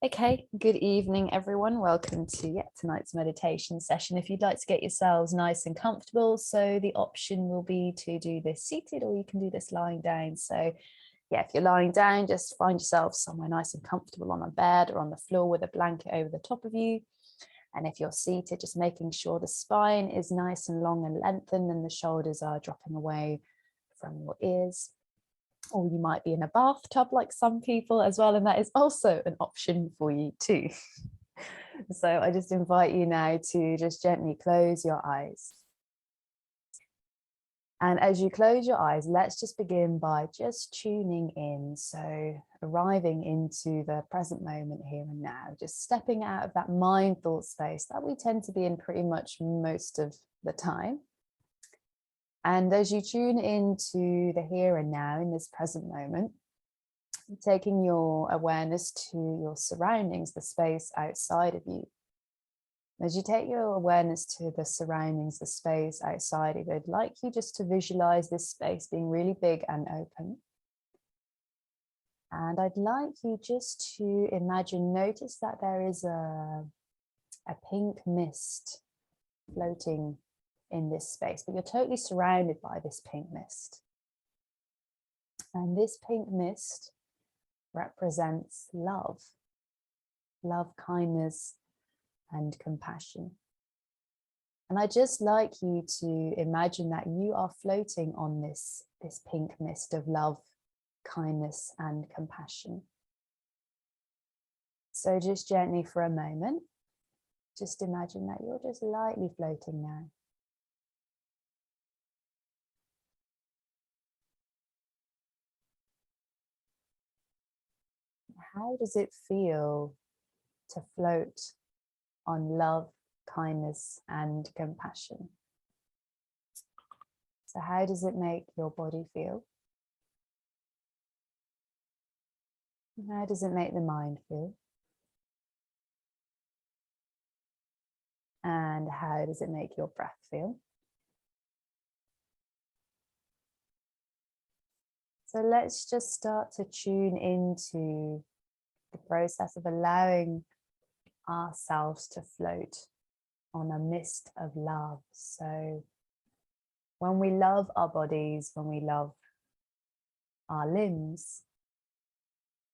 Okay, good evening, everyone. Welcome to tonight's meditation session. If you'd like to get yourselves nice and comfortable, so the option will be to do this seated or you can do this lying down. So if you're lying down, just find yourself somewhere nice and comfortable on a bed or on the floor with a blanket over the top of you. And if you're seated, just making sure the spine is nice and long and lengthened and the shoulders are dropping away from your ears. Or you might be in a bathtub like some people as well, and that is also an option for you too. So I just invite you now to just gently close your eyes. And as you close your eyes, let's just begin by just tuning in. So arriving into the present moment here and now, just stepping out of that mind thought space that we tend to be in pretty much most of the time. And as you tune into the here and now in this present moment, taking your awareness to your surroundings, the space outside of you. As you take your awareness to the surroundings, the space outside of you, I'd like you just to visualize this space being really big and open. And I'd like you just to notice that there is a pink mist floating in this space, but you're totally surrounded by this pink mist. And this pink mist represents love, kindness, and compassion. And I just like you to imagine that you are floating on this pink mist of love, kindness, and compassion. So just gently for a moment, just imagine that you're just lightly floating now. How does it feel to float on love, kindness, and compassion? So how does it make your body feel? How does it make the mind feel? And how does it make your breath feel? So let's just start to tune into the process of allowing ourselves to float on a mist of love. So when we love our bodies, when we love our limbs,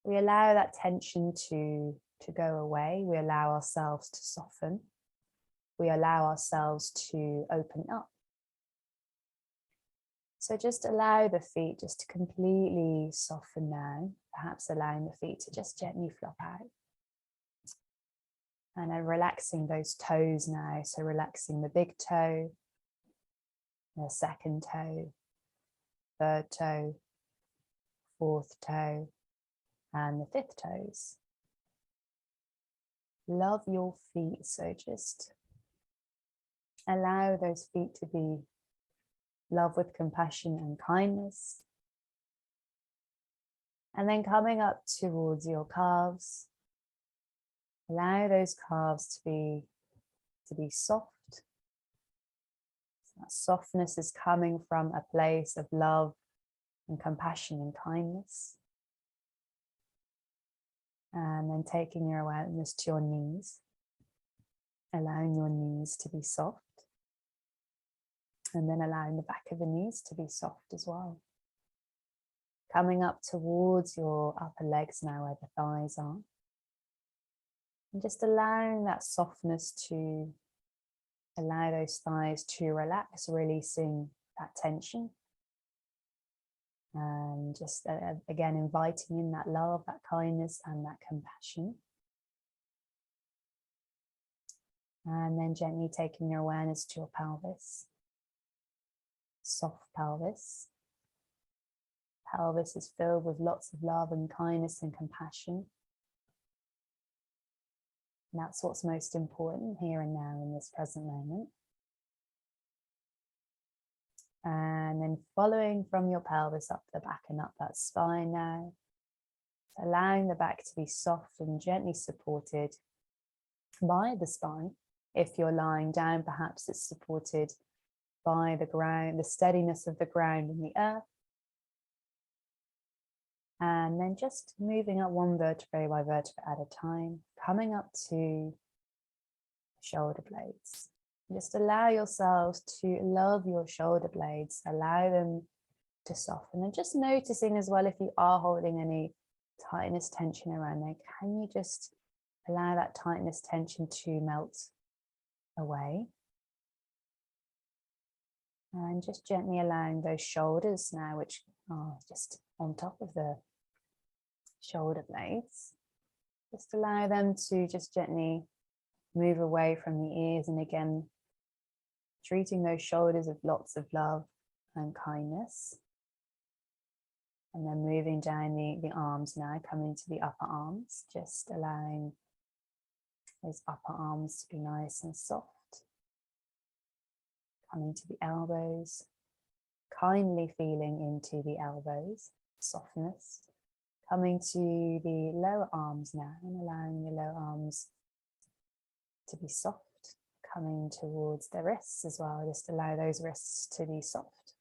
we allow that tension to go away. We allow ourselves to soften. We allow ourselves to open up. So just allow the feet just to completely soften now, perhaps allowing the feet to just gently flop out. And then relaxing those toes now. So relaxing the big toe, the second toe, third toe, fourth toe, and the fifth toes. Love your feet. So just allow those feet to be love with compassion and kindness. And then coming up towards your calves, allow those calves to be soft. So that softness is coming from a place of love and compassion and kindness. And then taking your awareness to your knees, allowing your knees to be soft. And then allowing the back of the knees to be soft as well. Coming up towards your upper legs now where the thighs are. And just allowing that softness to allow those thighs to relax, releasing that tension. And just again, inviting in that love, that kindness, and that compassion. And then gently taking your awareness to your pelvis. Soft pelvis. Pelvis is filled with lots of love and kindness and compassion. And that's what's most important here and now in this present moment. And then following from your pelvis up the back and up that spine now. Allowing the back to be soft and gently supported by the spine. If you're lying down, perhaps it's supported by the ground, the steadiness of the ground and the earth. And then just moving up one vertebrae by vertebrae at a time, coming up to shoulder blades. Just allow yourselves to love your shoulder blades, allow them to soften, and just noticing as well if you are holding any tightness, tension around there, can you just allow that tightness, tension to melt away? And just gently allowing those shoulders now, which are just on top of the shoulder blades, just allow them to just gently move away from the ears, and again treating those shoulders with lots of love and kindness. And then moving down the arms now, coming to the upper arms, just allowing those upper arms to be nice and soft. Coming to the elbows, kindly feeling into the elbows, softness. Coming to the lower arms now, and allowing the lower arms to be soft. Coming towards the wrists as well, just allow those wrists to be soft.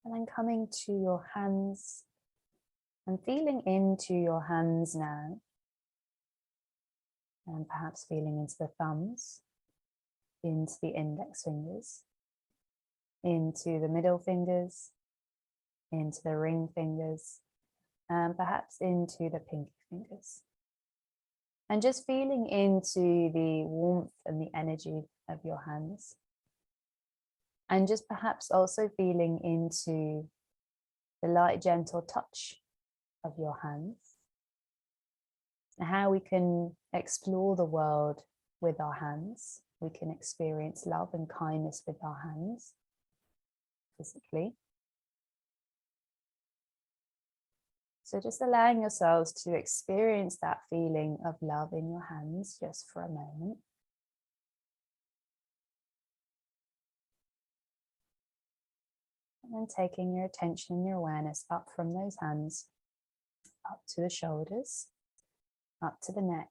And then coming to your hands and feeling into your hands now. And perhaps feeling into the thumbs, into the index fingers, into the middle fingers, into the ring fingers, and perhaps into the pinky fingers. And just feeling into the warmth and the energy of your hands. And just perhaps also feeling into the light, gentle touch of your hands. And how we can explore the world with our hands. We can experience love and kindness with our hands, physically. So just allowing yourselves to experience that feeling of love in your hands just for a moment. And then taking your attention and your awareness up from those hands, up to the shoulders, up to the neck,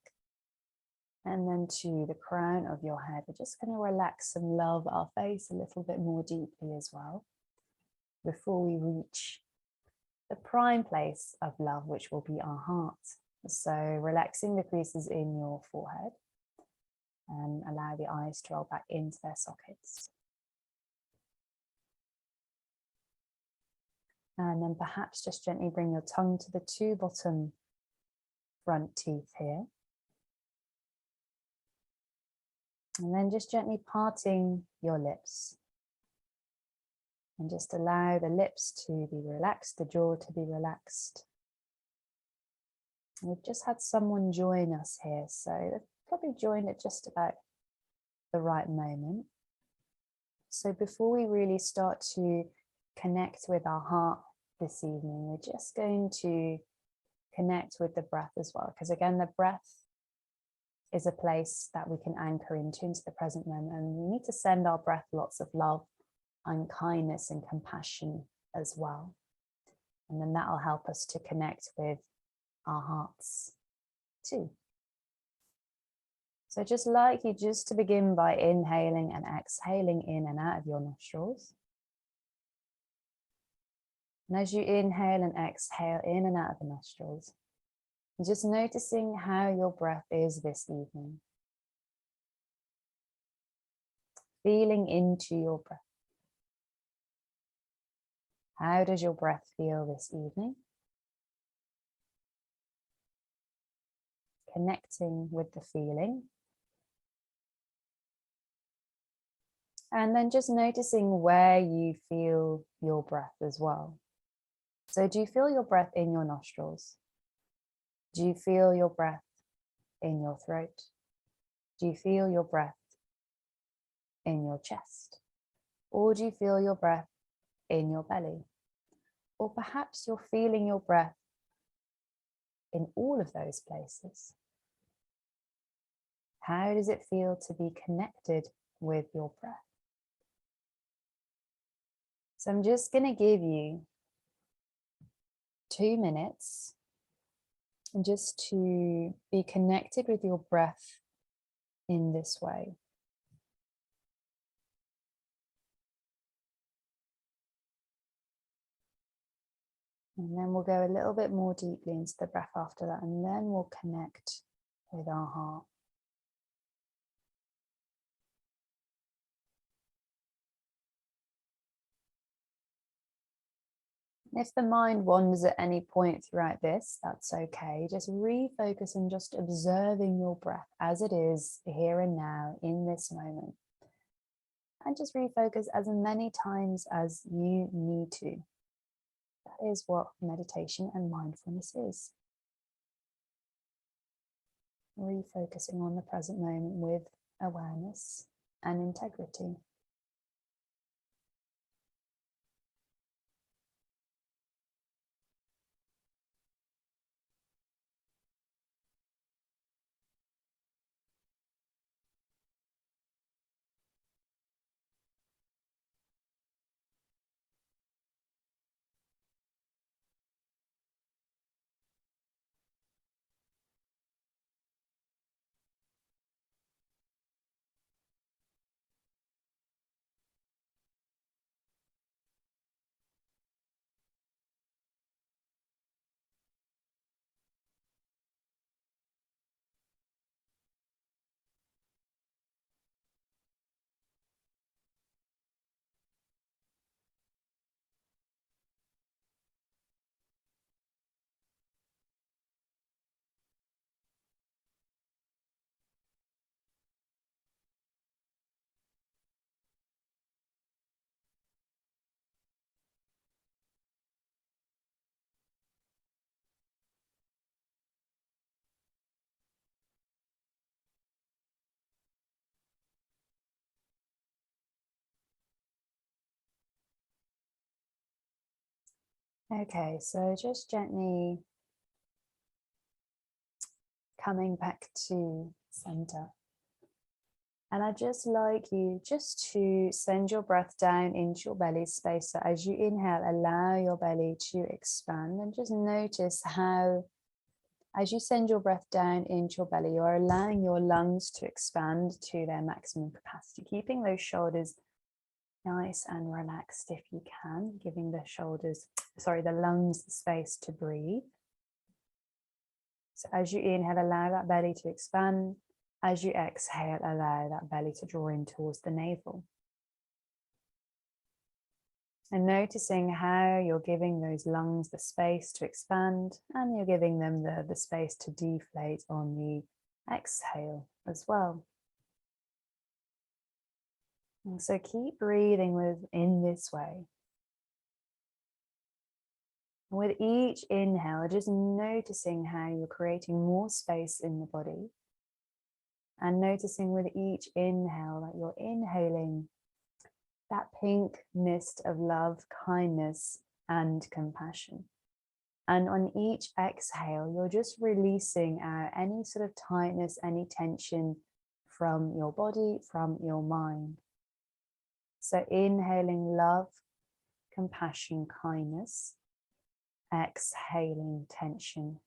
and then to the crown of your head. We're just going to relax and love our face a little bit more deeply as well, before we reach the prime place of love, which will be our heart. So relaxing the creases in your forehead and allow the eyes to roll back into their sockets. And then perhaps just gently bring your tongue to the two bottom front teeth here. And then just gently parting your lips. And just allow the lips to be relaxed, the jaw to be relaxed. And we've just had someone join us here, so they've probably joined at just about the right moment. So before we really start to connect with our heart this evening, we're just going to connect with the breath as well, because again, the breath is a place that we can anchor into the present moment, and we need to send our breath lots of love and kindness and compassion as well. And then that'll help us to connect with our hearts too. So just to begin by inhaling and exhaling in and out of your nostrils. And as you inhale and exhale in and out of the nostrils, just noticing how your breath is this evening. Feeling into your breath. How does your breath feel this evening? Connecting with the feeling. And then just noticing where you feel your breath as well. So do you feel your breath in your nostrils? Do you feel your breath in your throat? Do you feel your breath in your chest? Or do you feel your breath in your belly? Or perhaps you're feeling your breath in all of those places. How does it feel to be connected with your breath? So I'm just going to give you 2 minutes just to be connected with your breath in this way. And then we'll go a little bit more deeply into the breath after that, and then we'll connect with our heart. If the mind wanders at any point throughout this, that's okay. Just refocus on just observing your breath as it is here and now in this moment. And just refocus as many times as you need to. That is what meditation and mindfulness is. Refocusing on the present moment with awareness and integrity. Okay, so just gently coming back to center. And I'd just like you just to send your breath down into your belly space. So as you inhale, allow your belly to expand, and just notice how, as you send your breath down into your belly, you're allowing your lungs to expand to their maximum capacity, keeping those shoulders nice and relaxed if you can, giving the lungs the space to breathe. So as you inhale, allow that belly to expand. As you exhale, allow that belly to draw in towards the navel. And noticing how you're giving those lungs the space to expand, and you're giving them the space to deflate on the exhale as well. And so keep breathing in this way. With each inhale, just noticing how you're creating more space in the body. And noticing with each inhale that you're inhaling that pink mist of love, kindness, and compassion. And on each exhale, you're just releasing out any sort of tightness, any tension from your body, from your mind. So inhaling love, compassion, kindness. Exhaling tension.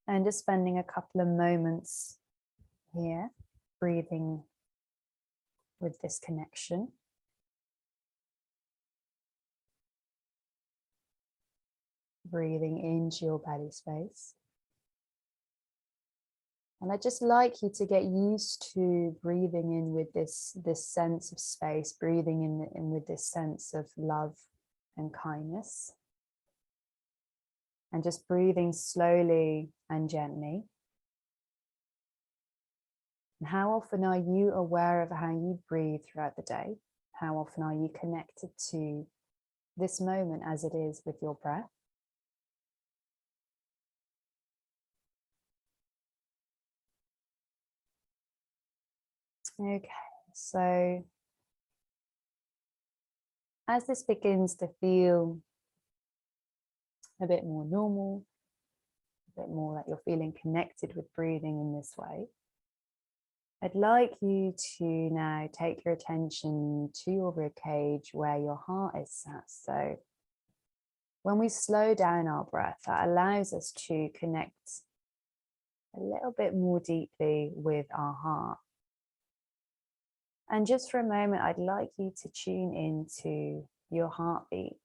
And just spending a couple of moments here, breathing with this connection. Breathing into your belly space. And I'd just like you to get used to breathing in with this sense of space, breathing in with this sense of love and kindness. And just breathing slowly and gently. And how often are you aware of how you breathe throughout the day? How often are you connected to this moment as it is with your breath? Okay, so as this begins to feel a bit more normal, a bit more like you're feeling connected with breathing in this way, I'd like you to now take your attention to your ribcage where your heart is sat. So when we slow down our breath, that allows us to connect a little bit more deeply with our heart. And just for a moment, I'd like you to tune into your heartbeat.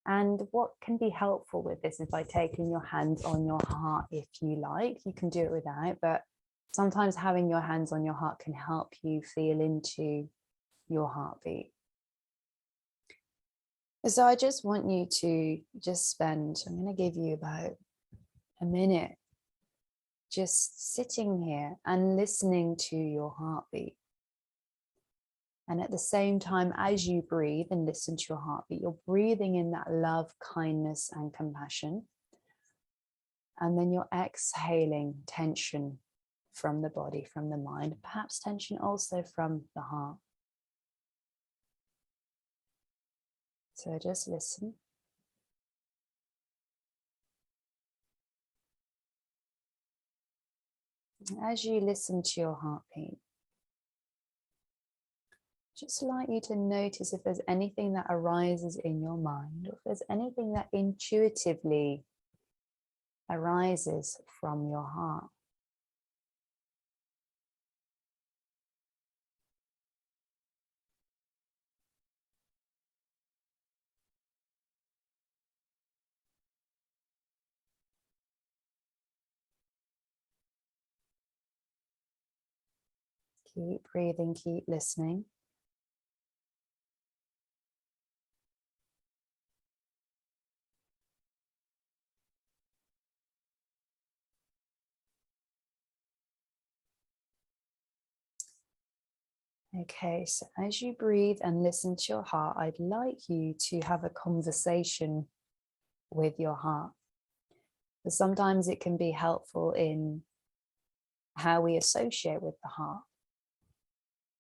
And what can be helpful with this is by taking your hands on your heart if you like. You can do it without, but sometimes having your hands on your heart can help you feel into your heartbeat. So I just want you to just spend, I'm going to give you about a minute just sitting here and listening to your heartbeat. And at the same time, as you breathe and listen to your heartbeat, you're breathing in that love, kindness, and compassion. And then you're exhaling tension from the body, from the mind, perhaps tension also from the heart. So just listen. As you listen to your heartbeat, just like you to notice if there's anything that arises in your mind, or if there's anything that intuitively arises from your heart. Keep breathing, keep listening. Okay, so as you breathe and listen to your heart, I'd like you to have a conversation with your heart. But sometimes it can be helpful in how we associate with the heart.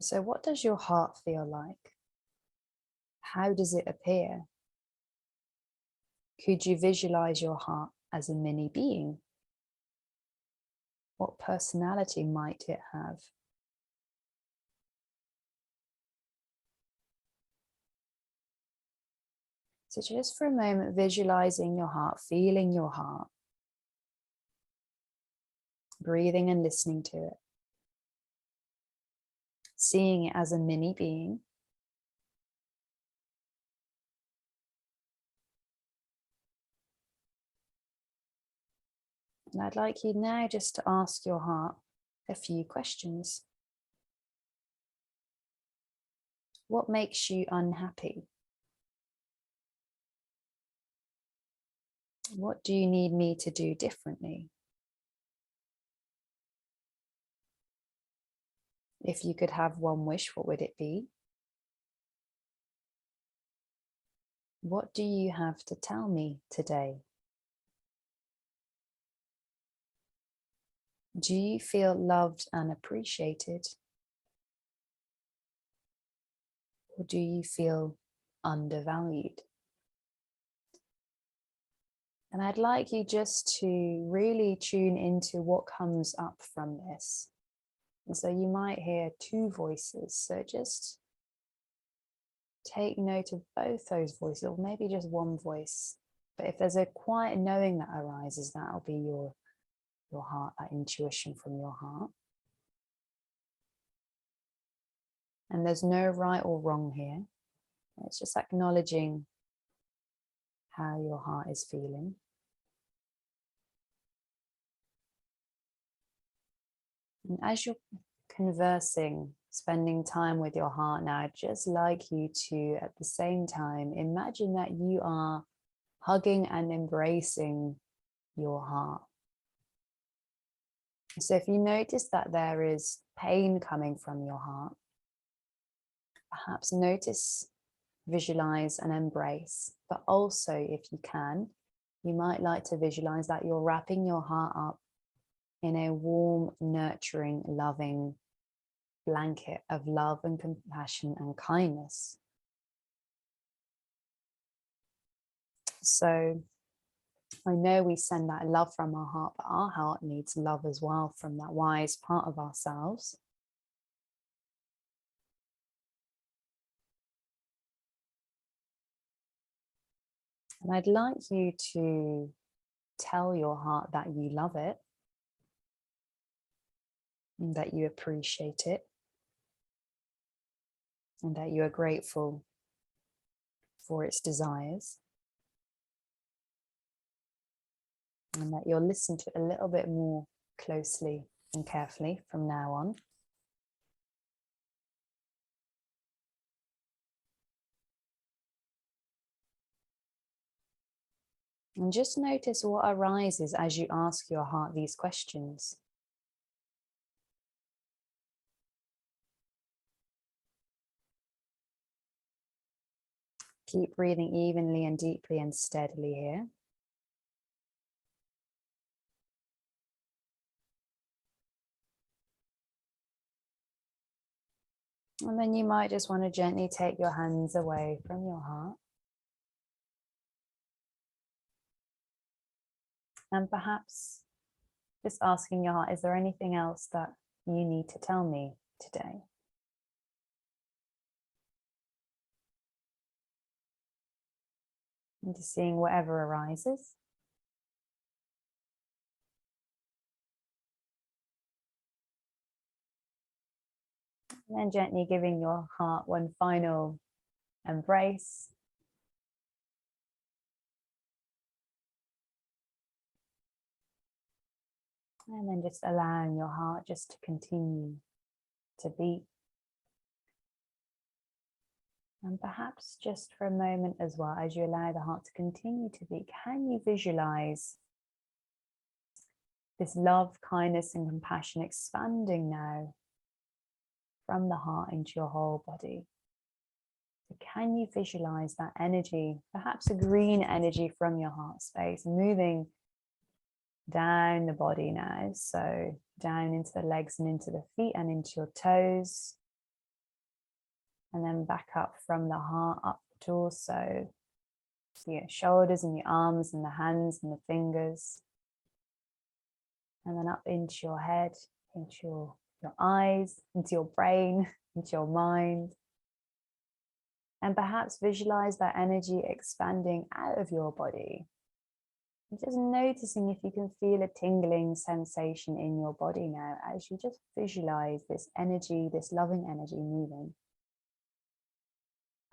So what does your heart feel like? How does it appear? Could you visualize your heart as a mini being? What personality might it have? So just for a moment, visualizing your heart, feeling your heart, breathing and listening to it, seeing it as a mini being. And I'd like you now just to ask your heart a few questions. What makes you unhappy? What do you need me to do differently? If you could have one wish, what would it be? What do you have to tell me today? Do you feel loved and appreciated? Or do you feel undervalued? And I'd like you just to really tune into what comes up from this. And so you might hear two voices. So just take note of both those voices, or maybe just one voice. But if there's a quiet knowing that arises, that'll be your heart, that intuition from your heart. And there's no right or wrong here. It's just acknowledging how your heart is feeling. And as you're conversing, spending time with your heart now, I'd just like you to, at the same time, imagine that you are hugging and embracing your heart. So if you notice that there is pain coming from your heart, perhaps notice, visualize and embrace. But also, if you can, you might like to visualize that you're wrapping your heart up in a warm, nurturing, loving blanket of love and compassion and kindness. So I know we send that love from our heart, but our heart needs love as well from that wise part of ourselves. And I'd like you to tell your heart that you love it, and that you appreciate it, and that you are grateful for its desires. and that you'll listen to it a little bit more closely and carefully from now on. And just notice what arises as you ask your heart these questions. Keep breathing evenly and deeply and steadily here. And then you might just want to gently take your hands away from your heart. And perhaps just asking your heart, is there anything else that you need to tell me today? And just seeing whatever arises. And then gently giving your heart one final embrace. And then just allowing your heart just to continue to beat. And perhaps just for a moment as well, as you allow the heart to continue to beat, can you visualize this love, kindness, and compassion expanding now from the heart into your whole body? So can you visualize that energy, perhaps a green energy from your heart space, moving down the body now? So down into the legs and into the feet and into your toes. And then back up from the heart up to also your shoulders and your arms and the hands and the fingers. And then up into your head, into your eyes, into your brain, into your mind. And perhaps visualize that energy expanding out of your body. And just noticing if you can feel a tingling sensation in your body now as you just visualize this energy, this loving energy moving.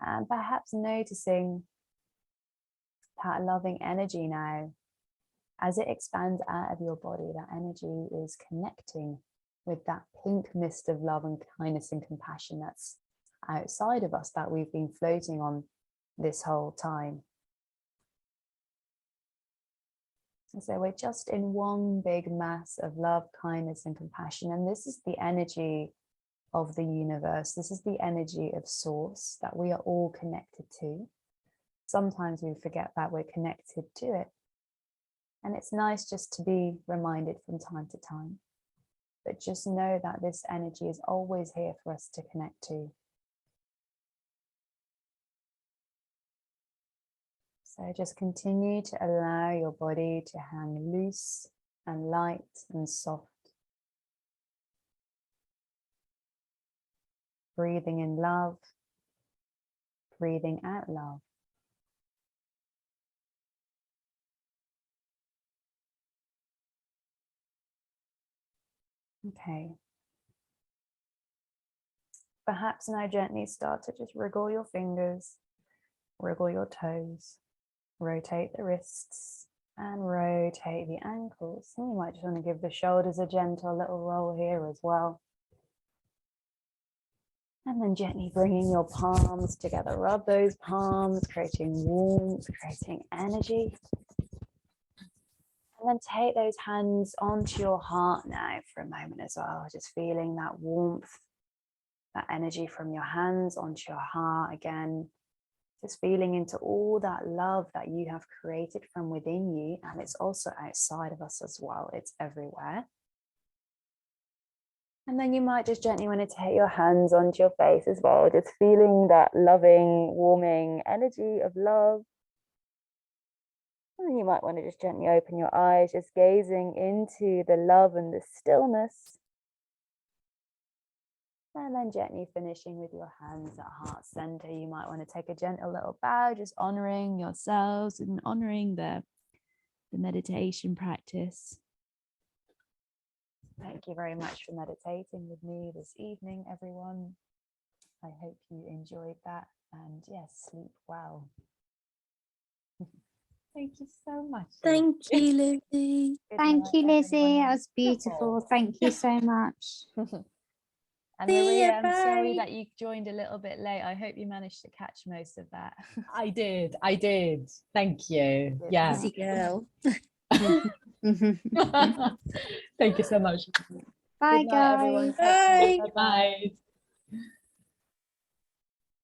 And perhaps noticing that loving energy now, as it expands out of your body, that energy is connecting with that pink mist of love and kindness and compassion that's outside of us, that we've been floating on this whole time. And so we're just in one big mass of love, kindness, and compassion. And this is the energy of the universe. This is the energy of source that we are all connected to. Sometimes we forget that we're connected to it. And it's nice just to be reminded from time to time. But just know that this energy is always here for us to connect to. So just continue to allow your body to hang loose and light and soft. Breathing in love, breathing out love. Okay. Perhaps now gently start to just wriggle your fingers, wriggle your toes, rotate the wrists, and rotate the ankles. And you might just want to give the shoulders a gentle little roll here as well. And then gently bringing your palms together. Rub those palms, creating warmth, creating energy. And then take those hands onto your heart now for a moment as well. Just feeling that warmth, that energy from your hands onto your heart again. Just feeling into all that love that you have created from within you. And it's also outside of us as well. It's everywhere. And then you might just gently want to take your hands onto your face as well. Just feeling that loving, warming energy of love. And then you might want to just gently open your eyes, just gazing into the love and the stillness. And then gently finishing with your hands at heart center. You might want to take a gentle little bow, just honoring yourselves and honoring the meditation practice. Thank you very much for meditating with me this evening, everyone. I hope you enjoyed that, and yes, sleep well. Thank you so much. Thank you, Lizzie. Thank you, Lizzie. everyone. That was beautiful. Thank you so much. And See Maria, ya, I'm sorry bye. that you joined a little bit late. I hope you managed to catch most of that. I did. Thank you. Good. Yeah. Easy girl. Thank you so much. Bye, Good night, everyone. guys. Take care. Bye. Bye.